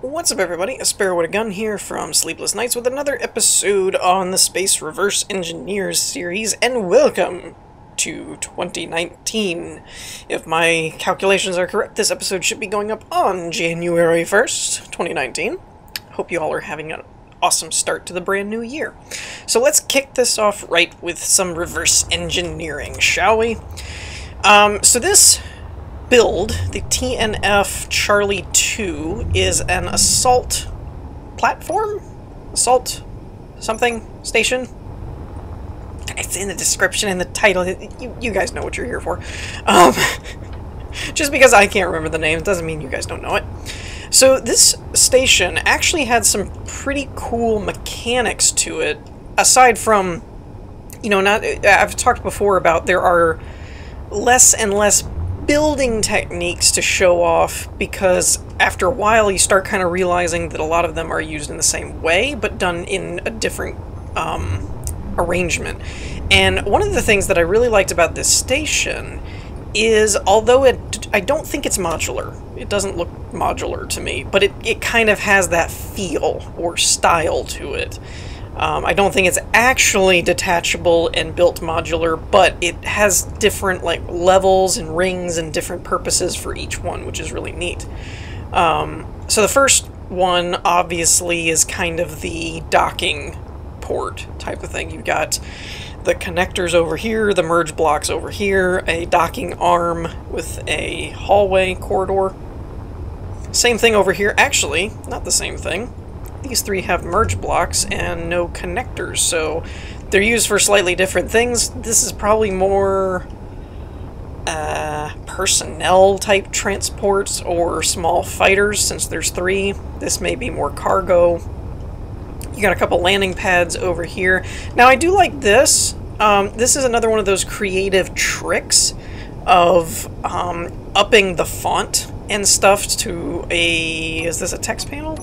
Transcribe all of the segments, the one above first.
What's up, everybody? A Sparrow with a Gun here from Sleepless Nights with another episode on the Space Reverse Engineers series, and welcome to 2019. If my calculations are correct, this episode should be going up on January 1st, 2019. Hope you all are having an awesome start to the brand new year. So let's kick this off right with some reverse engineering, shall we? So this build, the T.N.F. Charlie 2, is an assault platform? Assault something station? It's in the description and the title. You guys know what you're here for. Just because I can't remember the name doesn't mean you guys don't know it. So this station actually had some pretty cool mechanics to it, aside from, you know, I've talked before about there are less and less building techniques to show off, because after a while you start kind of realizing that a lot of them are used in the same way but done in a different arrangement. And one of the things that I really liked about this station is, although I don't think it's modular, it doesn't look modular to me, but it kind of has that feel or style to it. I don't think it's actually detachable and built modular, but it has different levels and rings and different purposes for each one, which is really neat. So the first one obviously is kind of the docking port type of thing. You've got the connectors over here, the merge blocks over here, a docking arm with a hallway corridor. Same thing over here. Actually, not the same thing. These three have merge blocks and no connectors, so they're used for slightly different things. This is probably more personnel type transports or small fighters, since there's three. This may be more cargo. You got a couple landing pads over here. Now I do like this. This is another one of those creative tricks of upping the font and stuff to a... is this a text panel?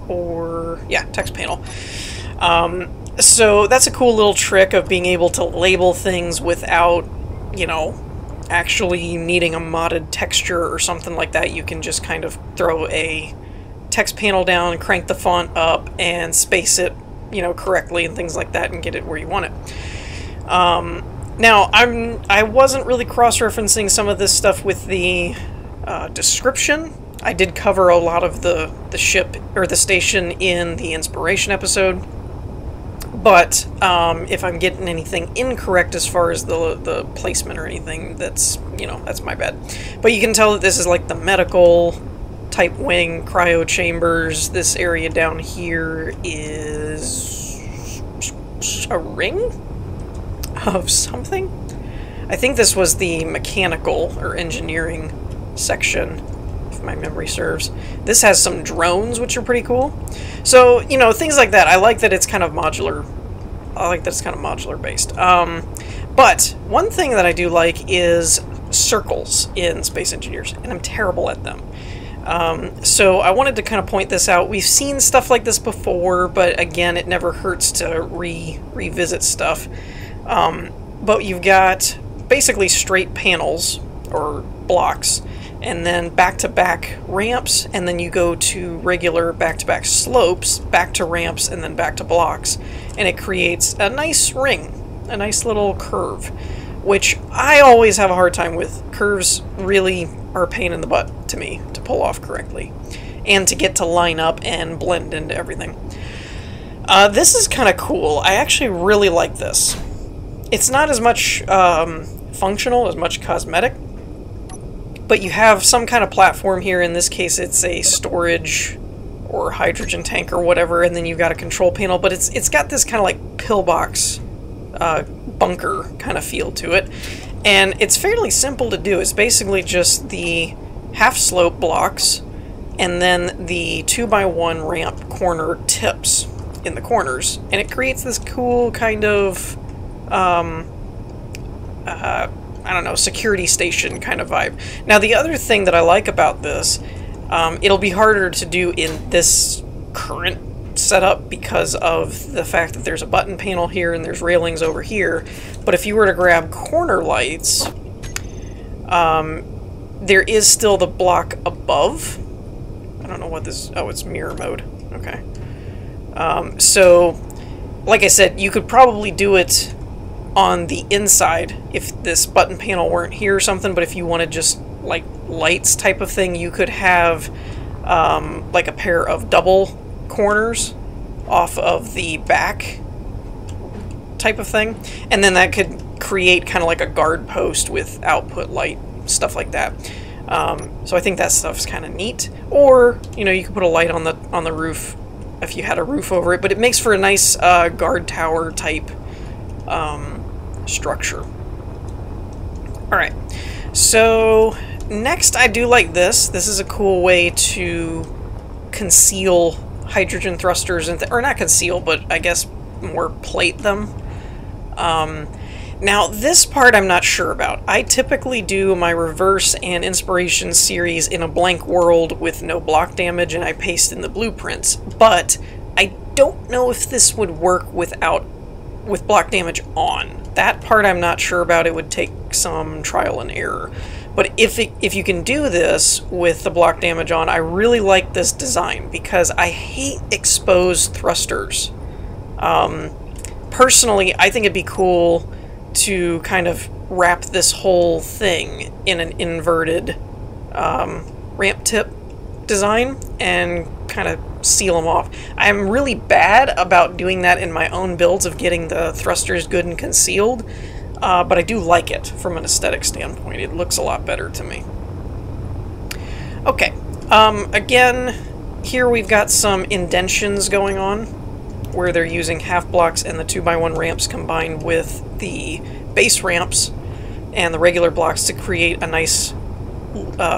Or, yeah, text panel. So that's a cool little trick of being able to label things without, you know, actually needing a modded texture or something like that. You can just kind of throw a text panel down, crank the font up, and space it, you know, correctly and things like that, and get it where you want it. Now, I wasn't really cross-referencing some of this stuff with the description. I did cover a lot of the ship, or the station, in the inspiration episode, but if I'm getting anything incorrect as far as the placement or anything, that's, you know, that's my bad. But you can tell that this is like the medical type wing, cryo chambers. This area down here is a ring of something. I think this was the mechanical or engineering section, if my memory serves. This has some drones, which are pretty cool. So, you know, things like that. I like that it's kind of modular. I like that it's kind of modular based. But one thing that I do like is circles in Space Engineers, and I'm terrible at them. So I wanted to kind of point this out. We've seen stuff like this before, but again, it never hurts to revisit stuff. But you've got basically straight panels, or blocks, and then back-to-back ramps, and then you go to regular back-to-back slopes, back to ramps, and then back to blocks. And it creates a nice ring, a nice little curve, which I always have a hard time with. Curves really are a pain in the butt to me to pull off correctly, and to get to line up and blend into everything. This is kind of cool. I actually really like this. It's not as much functional, as much cosmetic, but you have some kind of platform here. In this case, it's a storage or hydrogen tank or whatever, and then you've got a control panel, but it's got this kind of like pillbox bunker kind of feel to it, and it's fairly simple to do. It's basically just the half slope blocks and then the 2x1 ramp corner tips in the corners, and it creates this cool kind of I don't know, security station kind of vibe. Now, the other thing that I like about this, it'll be harder to do in this current setup because of the fact that there's a button panel here and there's railings over here. But if you were to grab corner lights, there is still the block above. I don't know know what this... Oh, it's mirror mode. Okay. So, like I said, you could probably do it on the inside if this button panel weren't here or something, but if you wanted just, like, lights type of thing, you could have, like, a pair of double corners off of the back type of thing, and then that could create kind of like a guard post with output light, stuff like that. So I think that stuff's kind of neat. Or, you know, you could put a light on the roof if you had a roof over it, but it makes for a nice guard tower type structure. Alright, so next I do like this. This is a cool way to conceal hydrogen thrusters, or not conceal, but I guess more plate them. Now this part I'm not sure about. I typically do my reverse and inspiration series in a blank world with no block damage, and I paste in the blueprints, but I don't know if this would work with block damage on. That part I'm not sure about. It would take some trial and error. But if you can do this with the block damage on, I really like this design because I hate exposed thrusters. Personally, I think it'd be cool to kind of wrap this whole thing in an inverted ramp tip design and kind of seal them off. I'm really bad about doing that in my own builds of getting the thrusters good and concealed, but I do like it from an aesthetic standpoint. It looks a lot better to me. Okay, again, here we've got some indentions going on, where they're using half blocks and the 2x1 ramps combined with the base ramps and the regular blocks to create a nice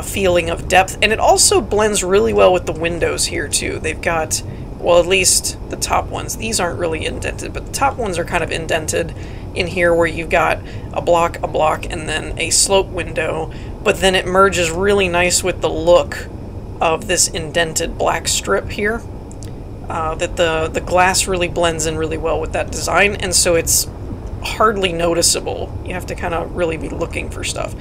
feeling of depth. And it also blends really well with the windows here too. They've got, well, at least the top ones. These aren't really indented, but the top ones are kind of indented in here, where you've got a block, and then a slope window, but then it merges really nice with the look of this indented black strip here. That the glass really blends in really well with that design, and so it's hardly noticeable. You have to kind of really be looking for stuff.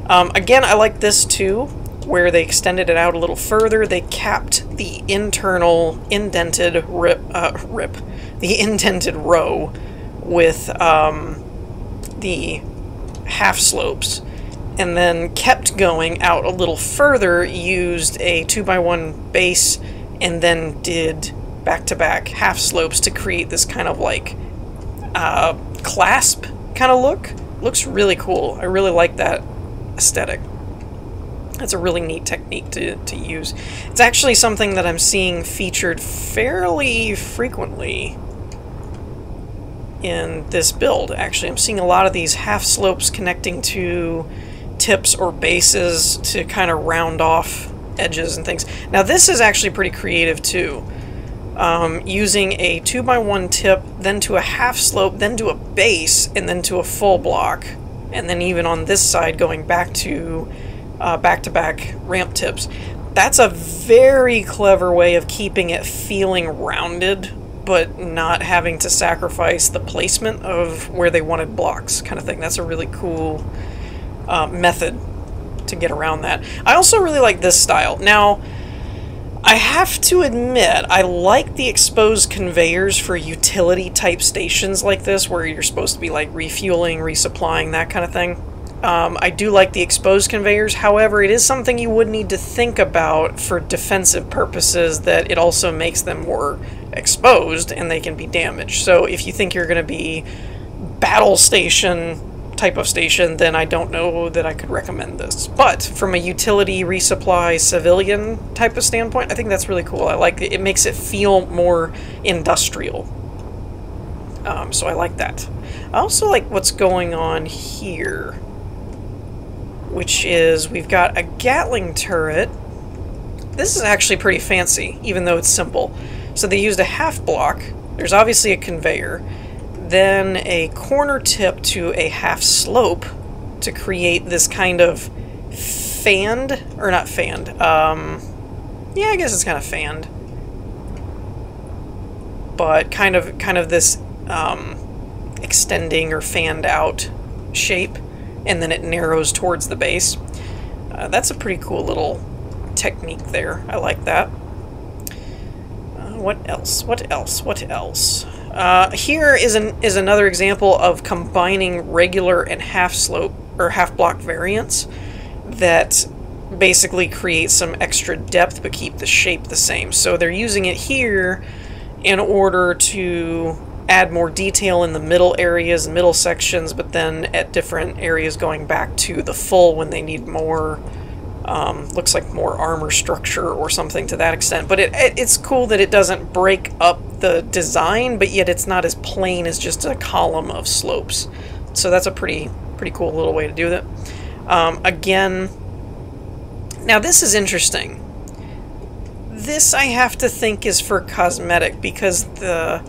Again, I like this too, where they extended it out a little further. They capped the internal indented the indented row with the half slopes, and then kept going out a little further, used a 2x1 base, and then did back-to-back half slopes to create this kind of like clasp kind of look. Looks really cool. I really like that aesthetic. That's a really neat technique to use. It's actually something that I'm seeing featured fairly frequently in this build. Actually, I'm seeing a lot of these half slopes connecting to tips or bases to kind of round off edges and things. Now this is actually pretty creative too. Using a 2x1 tip, then to a half slope, then to a base, and then to a full block, and then even on this side going back to back-to-back ramp tips. That's a very clever way of keeping it feeling rounded, but not having to sacrifice the placement of where they wanted blocks, kind of thing. That's a really cool method to get around that. I also really like this style. Now, I have to admit, I like the exposed conveyors for utility type stations like this, where you're supposed to be like refueling, resupplying, that kind of thing. I do like the exposed conveyors. However, it is something you would need to think about for defensive purposes, that it also makes them more exposed and they can be damaged. So if you think you're going to be battle station type of station, then I don't know that I could recommend this. But from a utility, resupply, civilian type of standpoint, I think that's really cool. I like it. It makes it feel more industrial. So I like that. I also like what's going on here, which is we've got a Gatling turret. This is actually pretty fancy, even though it's simple. So they used a half block. There's obviously a conveyor, then a corner tip to a half slope to create this kind of fanned, or not fanned, yeah, I guess it's kind of fanned, but kind of this extending or fanned out shape, and then it narrows towards the base. That's a pretty cool little technique there. I like that. What else? What else? What else? Here is another example of combining regular and half slope or half block variants that basically create some extra depth but keep the shape the same. So they're using it here in order to add more detail in the middle areas and middle sections, but then at different areas going back to the full when they need more, looks like more armor structure or something to that extent. But it's cool that it doesn't break up the design, but yet it's not as plain as just a column of slopes. So that's a pretty cool little way to do that. Again, now this is interesting. This I have to think is for cosmetic because the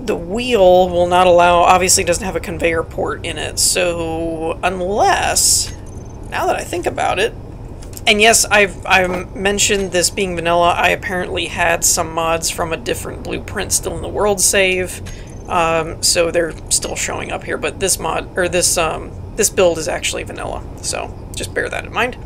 wheel will not allow, obviously doesn't have a conveyor port in it, so unless, now that I think about it, and yes, I've mentioned this being vanilla, I apparently had some mods from a different blueprint still in the world save, so they're still showing up here, but this mod, or this build is actually vanilla, so just bear that in mind.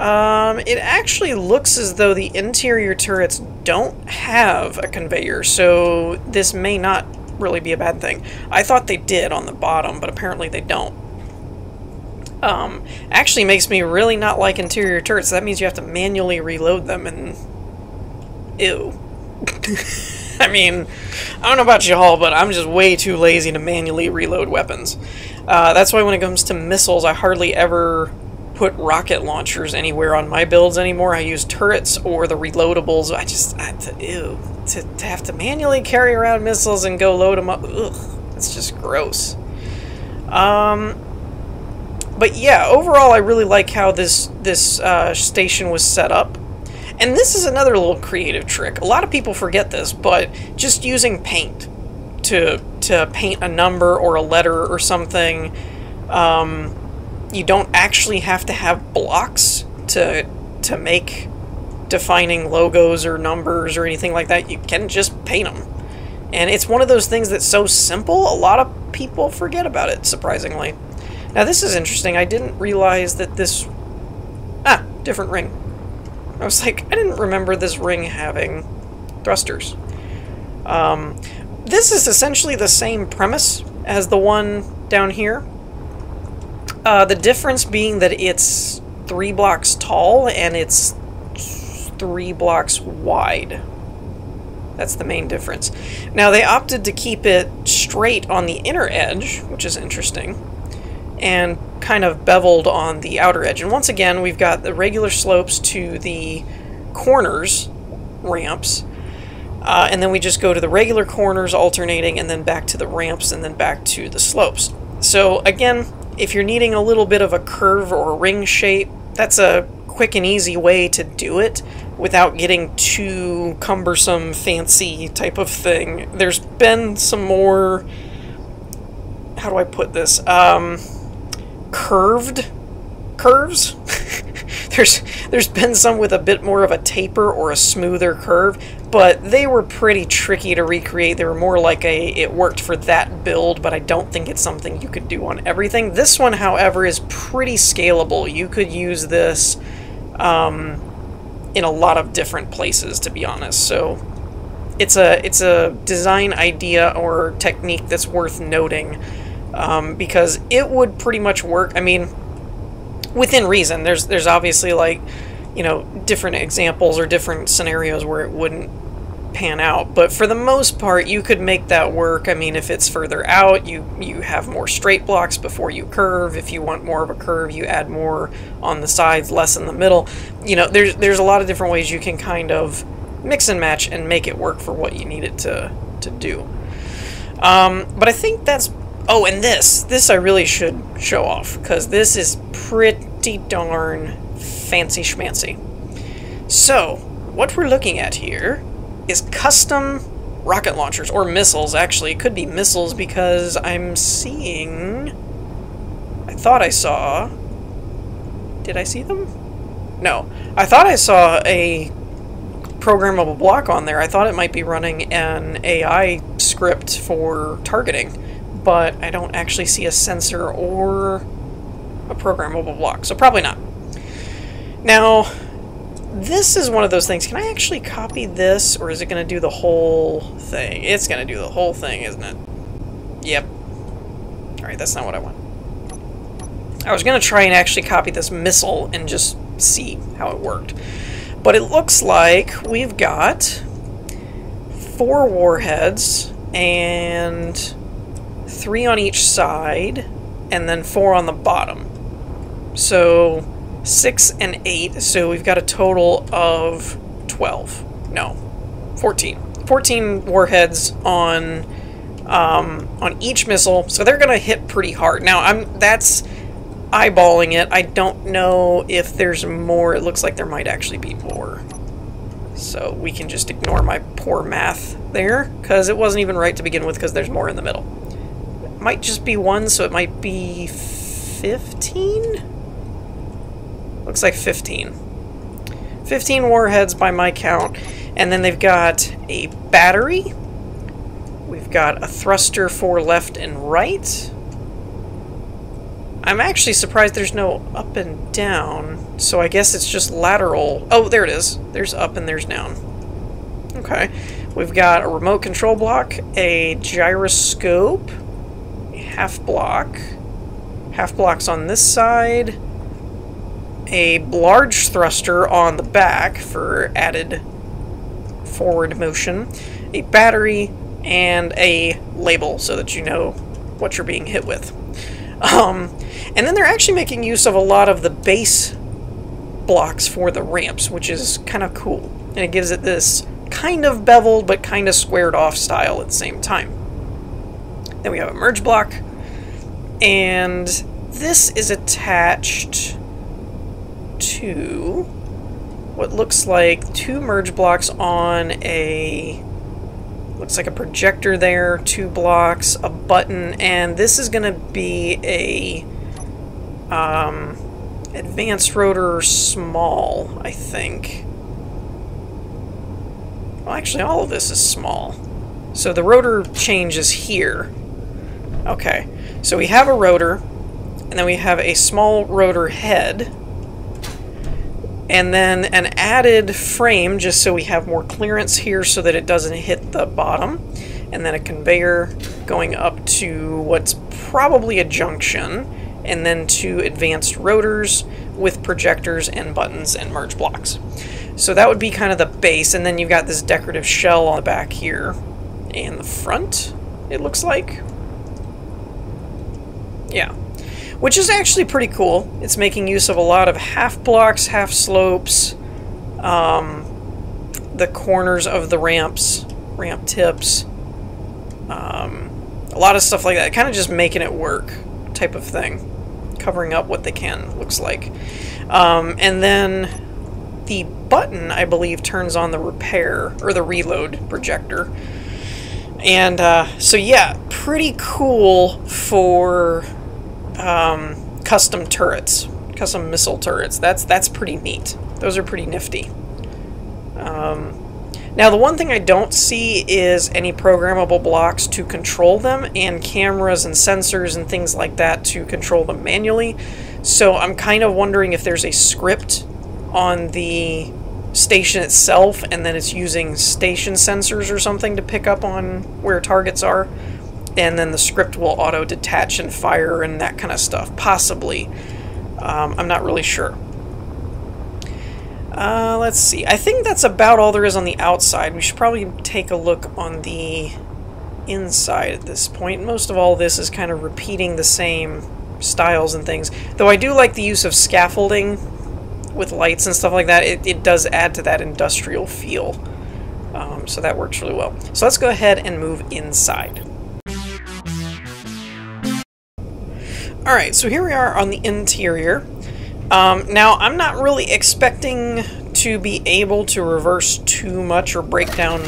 It actually looks as though the interior turrets don't have a conveyor, so this may not really be a bad thing. I thought they did on the bottom, but apparently they don't. Actually makes me really not like interior turrets. That means you have to manually reload them, and ew. I mean, I don't know about y'all, but I'm just way too lazy to manually reload weapons. That's why when it comes to missiles, I hardly ever put rocket launchers anywhere on my builds anymore. I use turrets or the reloadables. Ew. To have to manually carry around missiles and go load them up, ugh, it's just gross. But yeah, overall I really like how this station was set up. And this is another little creative trick. A lot of people forget this, but just using paint to paint a number or a letter or something, you don't actually have to have blocks to make defining logos or numbers or anything like that. You can just paint them. And it's one of those things that's so simple, a lot of people forget about it, surprisingly. Now this is interesting. I didn't realize that this... different ring. I was like, I didn't remember this ring having thrusters. This is essentially the same premise as the one down here. The difference being that it's 3 blocks tall and it's 3 blocks wide. That's the main difference. Now they opted to keep it straight on the inner edge, which is interesting, and kind of beveled on the outer edge. And once again, we've got the regular slopes to the corners ramps, and then we just go to the regular corners alternating, and then back to the ramps, and then back to the slopes. So again, if you're needing a little bit of a curve or a ring shape, that's a quick and easy way to do it without getting too cumbersome, fancy type of thing. There's been some more, how do I put this, curved curves. There's been some with a bit more of a taper or a smoother curve, but they were pretty tricky to recreate. They were more like it worked for that build, but I don't think it's something you could do on everything. This one, however, is pretty scalable. You could use this in a lot of different places, to be honest. So it's a design idea or technique that's worth noting, because it would pretty much work. I mean, within reason. There's obviously, like, you know, different examples or different scenarios where it wouldn't pan out, but for the most part you could make that work. I mean, if it's further out, you have more straight blocks before you curve. If you want more of a curve, you add more on the sides, less in the middle. You know, there's a lot of different ways you can kind of mix and match and make it work for what you need it to do. But I think that's... Oh, and this I really should show off, because this is pretty darn fancy schmancy. So, what we're looking at here is custom rocket launchers, or missiles, actually. It could be missiles, because I'm seeing... I thought I saw... Did I see them? No. I thought I saw a programmable block on there. I thought it might be running an AI script for targeting, but I don't actually see a sensor or a programmable block, so probably not. Now, this is one of those things. Can I actually copy this, or is it going to do the whole thing? It's going to do the whole thing, isn't it? Yep. Alright, that's not what I want. I was going to try and actually copy this missile and just see how it worked. But it looks like we've got 4 warheads and 3 on each side, and then 4 on the bottom. So 6 and 8, so we've got a total of 12. No, 14. 14 warheads on each missile, so they're gonna hit pretty hard. Now that's eyeballing it. I don't know if there's more. It looks like there might actually be more. So we can just ignore my poor math there, because it wasn't even right to begin with, because there's more in the middle. It might just be 1, so it might be 15? Looks like 15. 15 warheads by my count. And then they've got a battery. We've got a thruster for left and right. I'm actually surprised there's no up and down, so I guess it's just lateral. Oh, there it is. There's up and there's down. Okay. We've got a remote control block, a gyroscope, a half blocks on this side, a large thruster on the back for added forward motion, a battery, and a label so that you know what you're being hit with. And then they're actually making use of a lot of the base blocks for the ramps, which is kind of cool. And it gives it this kind of beveled but kind of squared off style at the same time. Then we have a merge block, and this is attached to what looks like 2 merge blocks on a... looks like a projector there, 2 blocks, a button, and this is going to be a advanced rotor small, I think. Well, actually, all of this is small. So the rotor change is here. Okay, so we have a rotor, and then we have a small rotor head, and then an added frame just so we have more clearance here so that it doesn't hit the bottom, and then a conveyor going up to what's probably a junction, and then 2 advanced rotors with projectors and buttons and merge blocks. So that would be kind of the base, and then you've got this decorative shell on the back here and the front, it looks like. Yeah. Which is actually pretty cool. It's making use of a lot of half blocks, half slopes, the corners of the ramps, ramp tips, a lot of stuff like that. Kind of just making it work type of thing. Covering up what they can, looks like. And then the button, I believe, turns on the repair, or the reload projector. And so yeah, pretty cool for custom turrets, custom missile turrets. That's pretty neat. Those are pretty nifty. Now the one thing I don't see is any programmable blocks to control them, and cameras and sensors and things like that to control them manually. So I'm kind of wondering if there's a script on the station itself, and then it's using station sensors or something to pick up on where targets are, and then the script will auto detach and fire and that kind of stuff, possibly. I'm not really sure. Let's see. I think that's about all there is on the outside. We should probably take a look on the inside at this point. Most of all this is kind of repeating the same styles and things. Though I do like the use of scaffolding with lights and stuff like that. It does add to that industrial feel. So that works really well. So let's go ahead and move inside. Alright, so here we are on the interior. Now, I'm not really expecting to be able to reverse too much or break down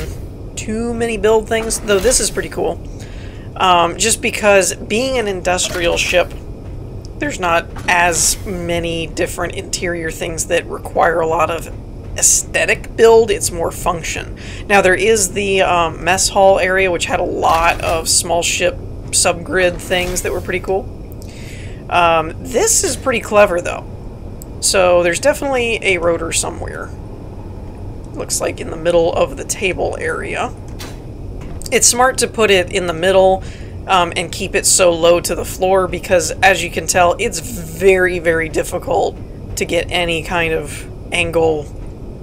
too many build things, though this is pretty cool. Just because being an industrial ship, there's not as many different interior things that require a lot of aesthetic build, it's more function. Now, there is the mess hall area, which had a lot of small ship subgrid things that were pretty cool. This is pretty clever, though. So there's definitely a rotor somewhere. looks like in the middle of the table area. It's smart to put it in the middle and keep it so low to the floor because, as you can tell, it's very, very difficult to get any kind of angle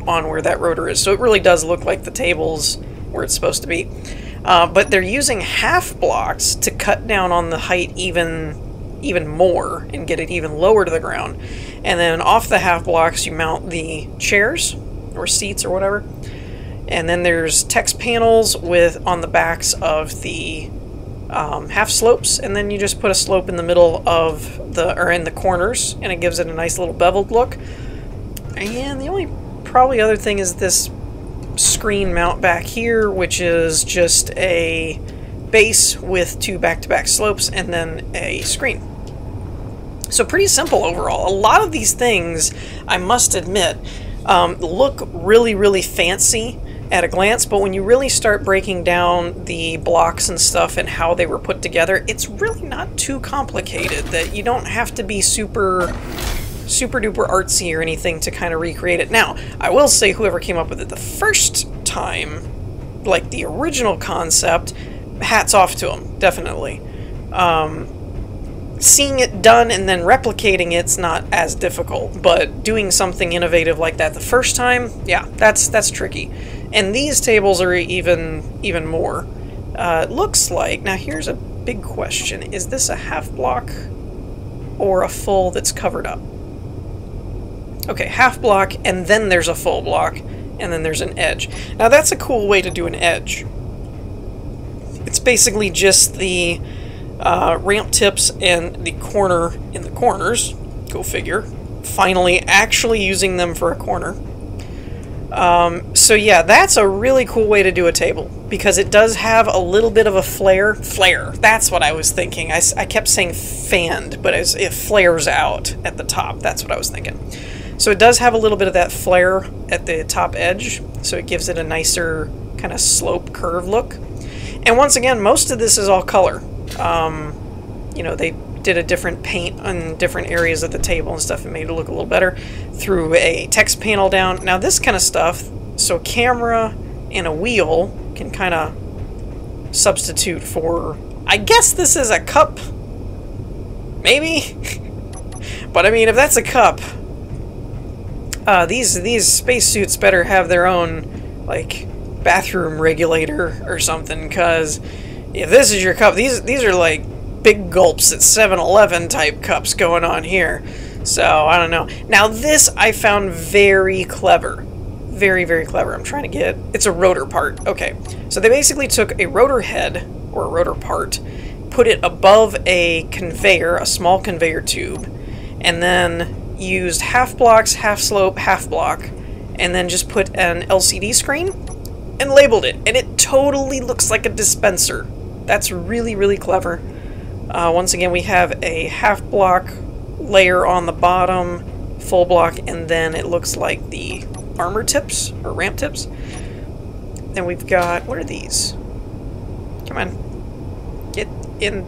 on where that rotor is. So it really does look like the table's where it's supposed to be. But they're using half blocks to cut down on the height even more and get it even lower to the ground. And then off the half blocks you mount the chairs or seats or whatever. And then there's text panels on the backs of the half slopes, and then you just put a slope in the middle of in the corners, and it gives it a nice little beveled look. And the only probably other thing is this screen mount back here, which is just a base with 2 back-to-back slopes and then a screen. So pretty simple overall. A lot of these things, I must admit, look really, really fancy at a glance, but when you really start breaking down the blocks and stuff and how they were put together, it's really not too complicated. That you don't have to be super duper artsy or anything to kind of recreate it. Now, I will say whoever came up with it the first time, like the original concept, hats off to them, definitely. Seeing it done and then replicating it's not as difficult, but doing something innovative like that the first time, yeah, that's tricky. And these tables are even more. It looks like, now here's a big question, is this a half block or a full that's covered up? Okay, half block, and then there's a full block, and then there's an edge. Now that's a cool way to do an edge. It's basically just the ramp tips and the corner in the corners, go figure, finally actually using them for a corner. So yeah, that's a really cool way to do a table, because it does have a little bit of a flare, that's what I was thinking. I kept saying fanned, but it flares out at the top, that's what I was thinking. So it does have a little bit of that flare at the top edge, so it gives it a nicer kind of slope curve look. And once again, most of this is all color. You know, they did a different paint on different areas of the table and stuff and made it look a little better through a text panel down. Now this kind of stuff, so camera and a wheel can kind of substitute for, I guess this is a cup, maybe? But I mean, if that's a cup, these spacesuits better have their own, like, bathroom regulator or something, because if this is your cup, these are like big gulps at 7-Eleven type cups going on here. So, I don't know. Now this I found very clever. Very, very clever. I'm trying to get... It's a rotor part. Okay. So they basically took a rotor head, or a rotor part, put it above a conveyor, a small conveyor tube, and then used half blocks, half slope, half block, and then just put an LCD screen and labeled it. And it totally looks like a dispenser. That's really, really clever. Once again, we have a half block layer on the bottom, full block, and then it looks like the armor tips, or ramp tips. Then we've got, what are these? Come on. Get in.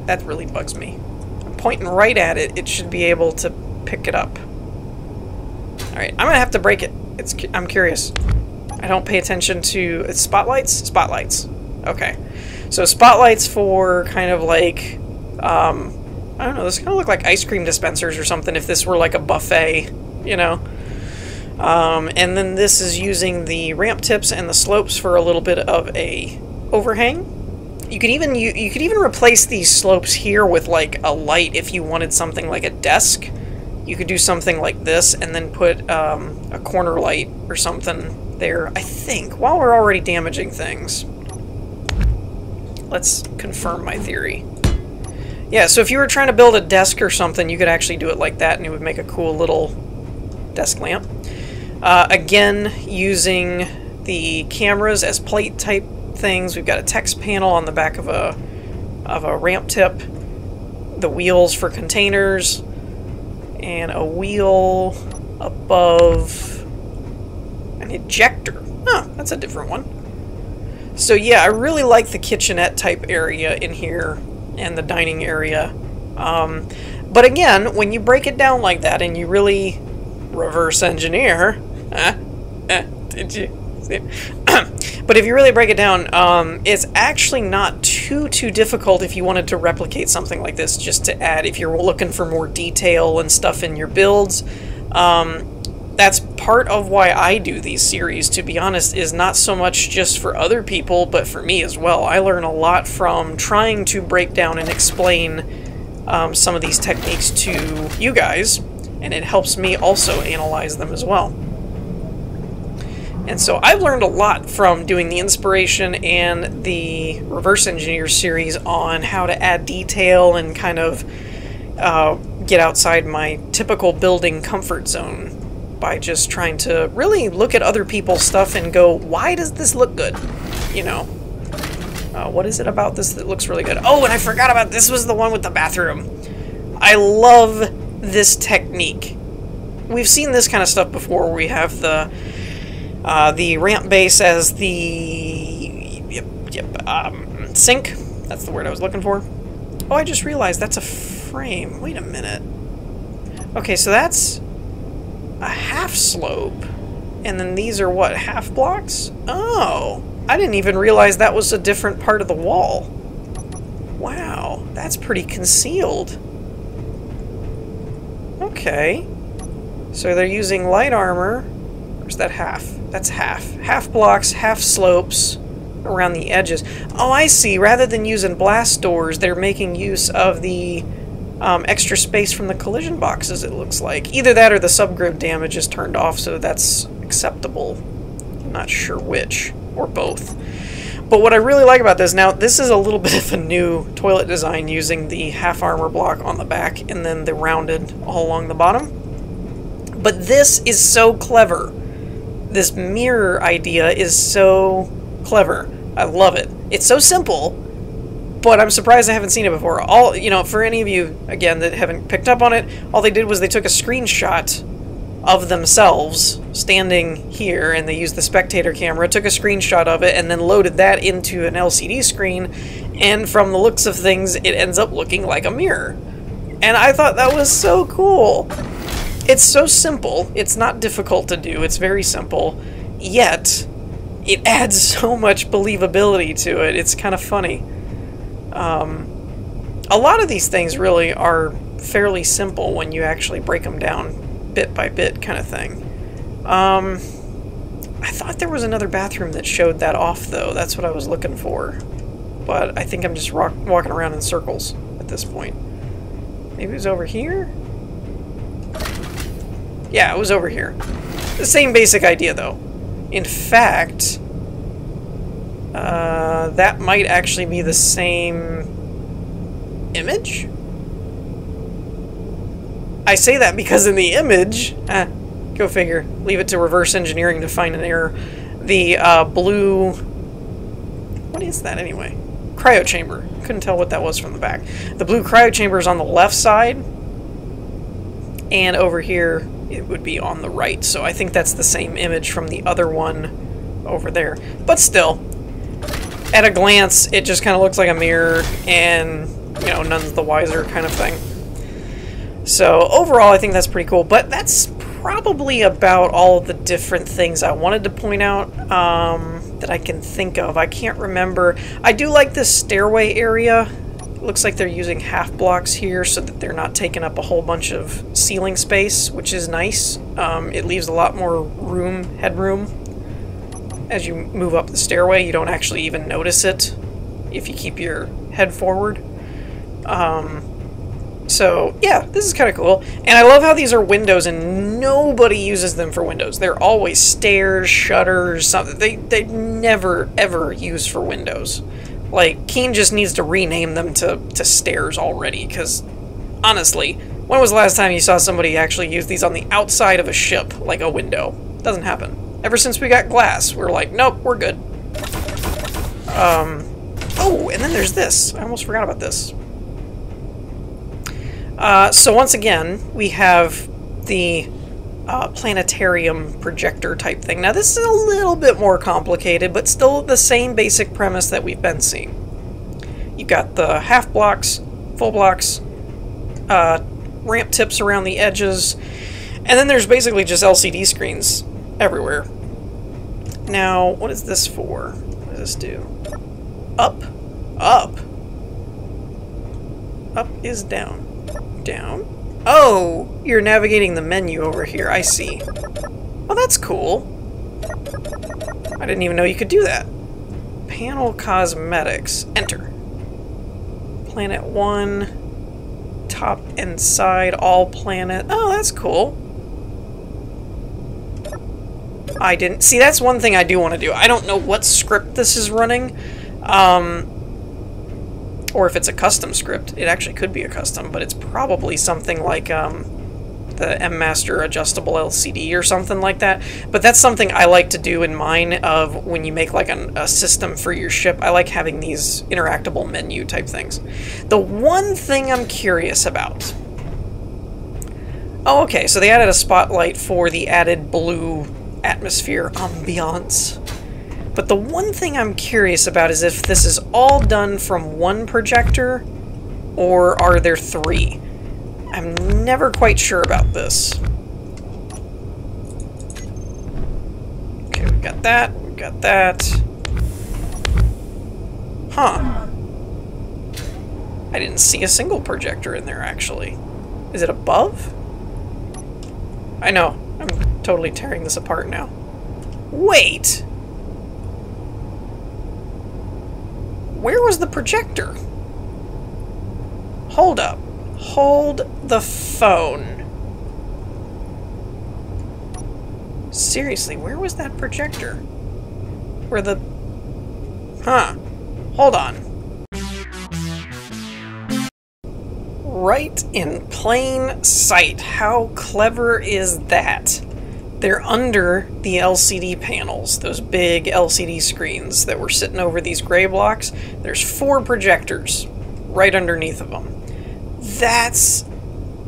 That really bugs me. I'm pointing right at it. It should be able to pick it up. Alright, I'm gonna have to break it. I'm curious. I don't pay attention to... Spotlights? Spotlights. Okay. So spotlights for kind of like... I don't know, this kind of look like ice cream dispensers or something if this were like a buffet, you know? And then this is using the ramp tips and the slopes for a little bit of a overhang. You could even replace these slopes here with like a light if you wanted something like a desk. You could do something like this and then put a corner light or something there, I think, while we're already damaging things. Let's confirm my theory. Yeah, so if you were trying to build a desk or something, you could actually do it like that and it would make a cool little desk lamp. Again, using the cameras as plate type things. We've got a text panel on the back of a ramp tip, the wheels for containers, and a wheel above an ejector. Huh, that's a different one. So yeah, I really like the kitchenette type area in here and the dining area. But again, when you break it down like that and you really reverse engineer, Did you? But if you really break it down, it's actually not too difficult if you wanted to replicate something like this, just to add, if you're looking for more detail and stuff in your builds. That's part of why I do these series, to be honest, is not so much just for other people, but for me as well. I learn a lot from trying to break down and explain some of these techniques to you guys, and it helps me also analyze them as well. And so I've learned a lot from doing the Inspiration and the Reverse Engineer series on how to add detail and kind of get outside my typical building comfort zone by just trying to really look at other people's stuff and go, why does this look good? You know, what is it about this that looks really good? Oh, and I forgot about this was the one with the bathroom. I love this technique. We've seen this kind of stuff before, where we have the ramp base as the sink. That's the word I was looking for. Oh, I just realized that's a frame. Wait a minute. Okay, so that's a half slope, and then these are what, half blocks? Oh, I didn't even realize that was a different part of the wall. Wow, that's pretty concealed. Okay, so they're using light armor. Or is that half? That's half. Half blocks, half slopes around the edges. Oh, I see. Rather than using blast doors, they're making use of the extra space from the collision boxes, it looks like. Either that or the subgrid damage is turned off, so that's acceptable. I'm not sure which, or both. But what I really like about this, now this is a little bit of a new toilet design using the half armor block on the back and then the rounded all along the bottom. But this is so clever. This mirror idea is so clever. I love it. It's so simple, but I'm surprised I haven't seen it before. All, you know, for any of you, again, that haven't picked up on it, all they did was they took a screenshot of themselves standing here, and they used the spectator camera, took a screenshot of it, and then loaded that into an LCD screen, and from the looks of things, it ends up looking like a mirror. And I thought that was so cool. It's so simple, it's not difficult to do, it's very simple, yet it adds so much believability to it. It's kind of funny. A lot of these things really are fairly simple when you actually break them down bit by bit, kind of thing. I thought there was another bathroom that showed that off, though. That's what I was looking for. But I think I'm just walking around in circles at this point. Maybe it was over here? Yeah, it was over here. The same basic idea, though. In fact, that might actually be the same image? I say that because in the image, go figure, leave it to reverse engineering to find an error, the blue, what is that anyway? Cryo chamber. Couldn't tell what that was from the back. The blue cryo chamber is on the left side, and over here it would be on the right, so I think that's the same image from the other one over there. But still, at a glance, it just kind of looks like a mirror, and, you know, none's the wiser kind of thing. So overall, I think that's pretty cool, but that's probably about all the different things I wanted to point out that I can think of. I can't remember. I do like this stairway area. It looks like they're using half blocks here so that they're not taking up a whole bunch of ceiling space, which is nice. It leaves a lot more headroom. As you move up the stairway, you don't actually even notice it if you keep your head forward. So, yeah, this is kind of cool. And I love how these are windows and nobody uses them for windows. They're always stairs, shutters, something. They never, ever use for windows. Like, Keen just needs to rename them to stairs already, because, honestly, when was the last time you saw somebody actually use these on the outside of a ship, like a window? Doesn't happen. Ever since we got glass, we're like, nope, we're good. Oh, and then there's this. I almost forgot about this. So once again, we have the planetarium projector type thing. Now this is a little bit more complicated, but still the same basic premise that we've been seeing. You've got the half blocks, full blocks, ramp tips around the edges, and then there's basically just LCD screens everywhere. Now, what is this for? What does this do? Up. Up. Up is down. Down. Oh! You're navigating the menu over here. I see. Oh, that's cool. I didn't even know you could do that. Panel cosmetics. Enter. Planet 1. Top and side. All planet. Oh, that's cool. I didn't... See, that's one thing I do want to do. I don't know what script this is running. Or if it's a custom script. It actually could be a custom, but it's probably something like the M-Master adjustable LCD or something like that. But that's something I like to do in mine of when you make like a system for your ship. I like having these interactable menu type things. The one thing I'm curious about... Oh, okay, so they added a spotlight for the added blue atmosphere ambiance. But the one thing I'm curious about is if this is all done from one projector, or are there three? I'm never quite sure about this. Okay, we've got that, we've got that. Huh. I didn't see a single projector in there, actually. Is it above? I know, I'm totally tearing this apart now. Wait! Where was the projector? Hold up. Hold the phone. Seriously, where was that projector? Where the... Huh. Hold on. Right in plain sight. How clever is that? They're under the LCD panels, those big LCD screens that were sitting over these gray blocks. There's 4 projectors right underneath of them. That's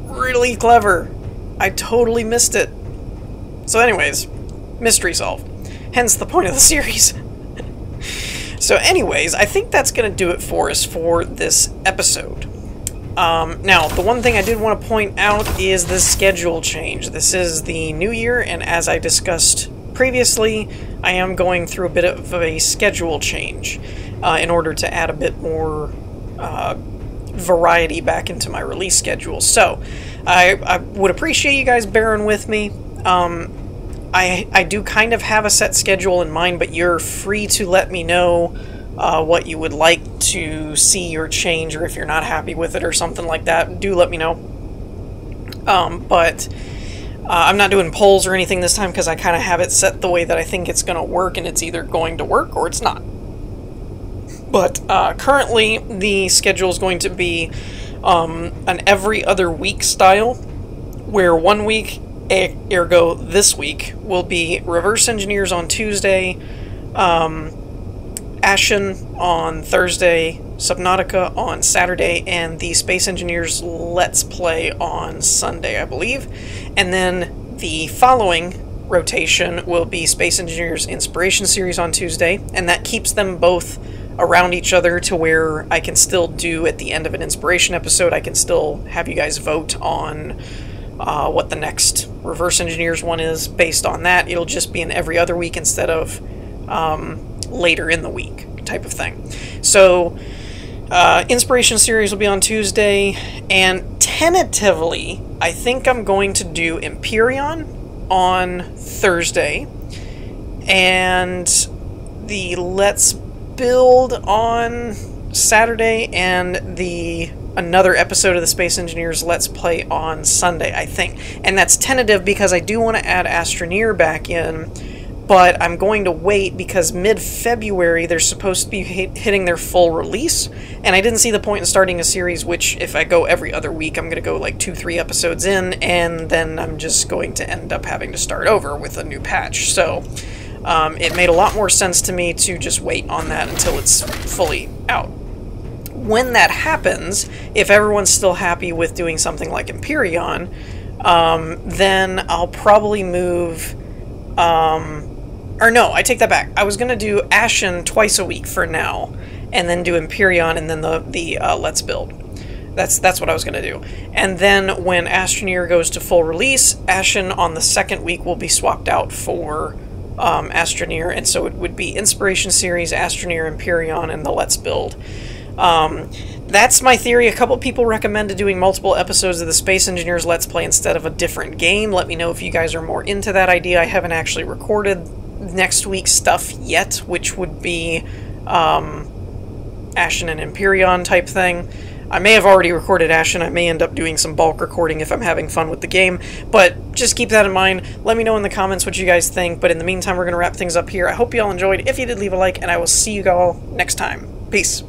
really clever. I totally missed it. So anyways, mystery solved. Hence the point of the series. So anyways, I think that's going to do it for us for this episode. Now, the one thing I did want to point out is the schedule change. This is the new year, and as I discussed previously, I am going through a bit of a schedule change in order to add a bit more variety back into my release schedule. So, I would appreciate you guys bearing with me. I do kind of have a set schedule in mind, but you're free to let me know what you would like to see or change, or if you're not happy with it or something like that, do let me know. But I'm not doing polls or anything this time because I kind of have it set the way that I think it's going to work, and it's either going to work or it's not. But currently the schedule is going to be an every other week style, where 1 week, ergo this week, will be Reverse Engineers on Tuesday, Ashen on Thursday, Subnautica on Saturday, and the Space Engineers Let's Play on Sunday, I believe. And then the following rotation will be Space Engineers Inspiration Series on Tuesday, and that keeps them both around each other to where I can still do, at the end of an Inspiration episode, I can still have you guys vote on what the next Reverse Engineers one is. Based on that, it'll just be an every other week instead of later in the week type of thing. So Inspiration Series will be on Tuesday, and tentatively I think I'm going to do Empyrean on Thursday, and the Let's Build on Saturday, and another episode of the Space Engineers Let's Play on Sunday, I think. And that's tentative because I do want to add Astroneer back in, but I'm going to wait because mid-February they're supposed to be hitting their full release, and I didn't see the point in starting a series which, if I go every other week, I'm going to go like 2-3 episodes in, and then I'm just going to end up having to start over with a new patch. So it made a lot more sense to me to just wait on that until it's fully out. When that happens, if everyone's still happy with doing something like Empyrean, then I'll probably move... or no, I take that back. I was going to do Ashen twice a week for now, and then do Empyrean, and then the Let's Build. That's what I was going to do. And then when Astroneer goes to full release, Ashen on the second week will be swapped out for Astroneer, and so it would be Inspiration Series, Astroneer, Empyrean, and the Let's Build. That's my theory. A couple people recommended doing multiple episodes of the Space Engineers Let's Play instead of a different game. Let me know if you guys are more into that idea. I haven't actually recorded next week's stuff yet, which would be Ashen and Empyrean type thing. I may have already recorded Ashen. I may end up doing some bulk recording if I'm having fun with the game, but just keep that in mind. Let me know in the comments what you guys think, but in the meantime, we're going to wrap things up here. I hope you all enjoyed. If you did, leave a like, and I will see you all next time. Peace.